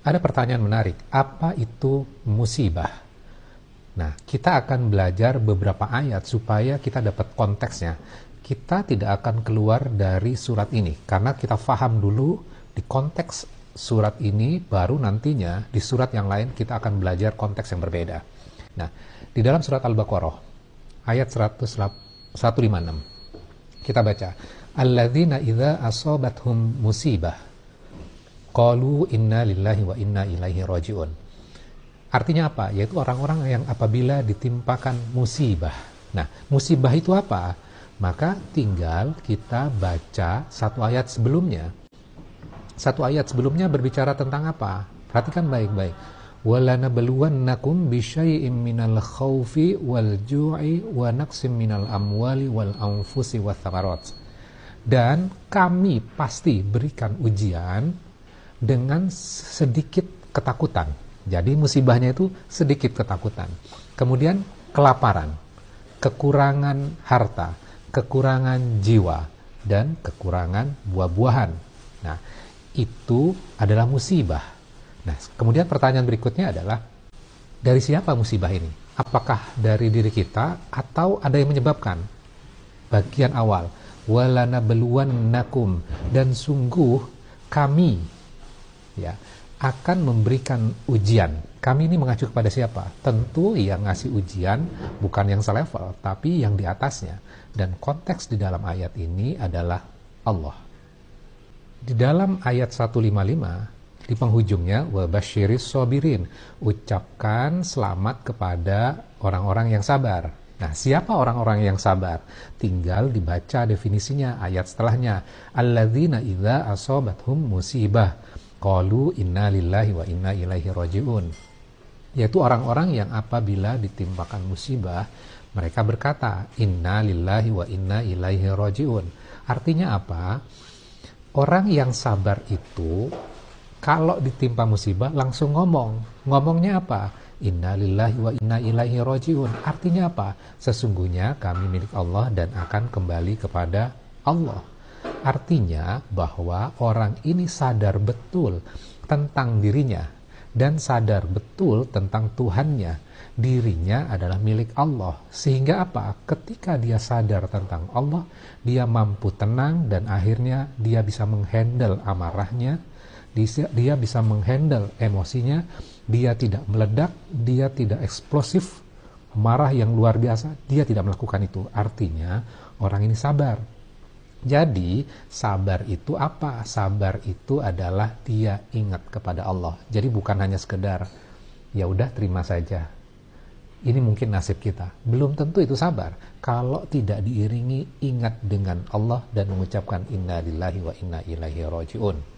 Ada pertanyaan menarik, apa itu musibah? Nah, kita akan belajar beberapa ayat supaya kita dapat konteksnya. Kita tidak akan keluar dari surat ini, karena kita faham dulu di konteks surat ini, baru nantinya di surat yang lain kita akan belajar konteks yang berbeda. Nah, di dalam surat Al-Baqarah, ayat 156, kita baca, Alladzina idza asabathum musibah qalu inna lillahi wa inna ilaihi raji'un. Artinya apa? Yaitu orang-orang yang apabila ditimpakan musibah. Nah, musibah itu apa? Maka tinggal kita baca satu ayat sebelumnya. Satu ayat sebelumnya berbicara tentang apa? Perhatikan baik-baik. وَلَنَبْلُوَنَّكُمْ بِشَيْءٍ مِّنَ الْخَوْفِ وَالْجُوعِ وَنَقْصٍ مِّنَ الْأَمْوَالِ وَالْأَنفُسِ وَالثَّمَرَاتِ. Dan kami pasti berikan ujian dengan sedikit ketakutan. Jadi musibahnya itu sedikit ketakutan. Kemudian kelaparan, kekurangan harta, kekurangan jiwa, dan kekurangan buah-buahan. Nah, itu adalah musibah. Nah, kemudian pertanyaan berikutnya adalah, dari siapa musibah ini? Apakah dari diri kita atau ada yang menyebabkan? Bagian awal, walanabluwannakum, dan sungguh kami akan memberikan ujian. Kami ini mengacu kepada siapa? Tentu yang ngasih ujian bukan yang selevel, tapi yang di atasnya. Dan konteks di dalam ayat ini adalah Allah. Di dalam ayat 155, di penghujungnya, wabasyiris sobirin, ucapkan selamat kepada orang-orang yang sabar. Nah, siapa orang-orang yang sabar? Tinggal dibaca definisinya, ayat setelahnya. Alladzina idza asabathum musibah qalu inna lillahi wa inna ilaihi raji'un. Yaitu orang-orang yang apabila ditimpakan musibah, mereka berkata, inna lillahi wa inna ilaihi raji'un. Artinya apa? Orang yang sabar itu kalau ditimpa musibah langsung ngomong. Ngomongnya apa? Inna lillahi wa inna ilaihi raji'un. Artinya apa? Sesungguhnya kami milik Allah dan akan kembali kepada Allah. Artinya bahwa orang ini sadar betul tentang dirinya dan sadar betul tentang Tuhannya. Dirinya adalah milik Allah. Sehingga apa? Ketika dia sadar tentang Allah, dia mampu tenang dan akhirnya dia bisa menghandle amarahnya, dia bisa menghandle emosinya, dia tidak meledak, dia tidak eksplosif, marah yang luar biasa, dia tidak melakukan itu. Artinya orang ini sabar. Jadi sabar itu apa? Sabar itu adalah dia ingat kepada Allah. Jadi bukan hanya sekedar ya udah terima saja. Ini mungkin nasib kita. Belum tentu itu sabar kalau tidak diiringi ingat dengan Allah dan mengucapkan inna lillahi wa inna ilaihi raji'un.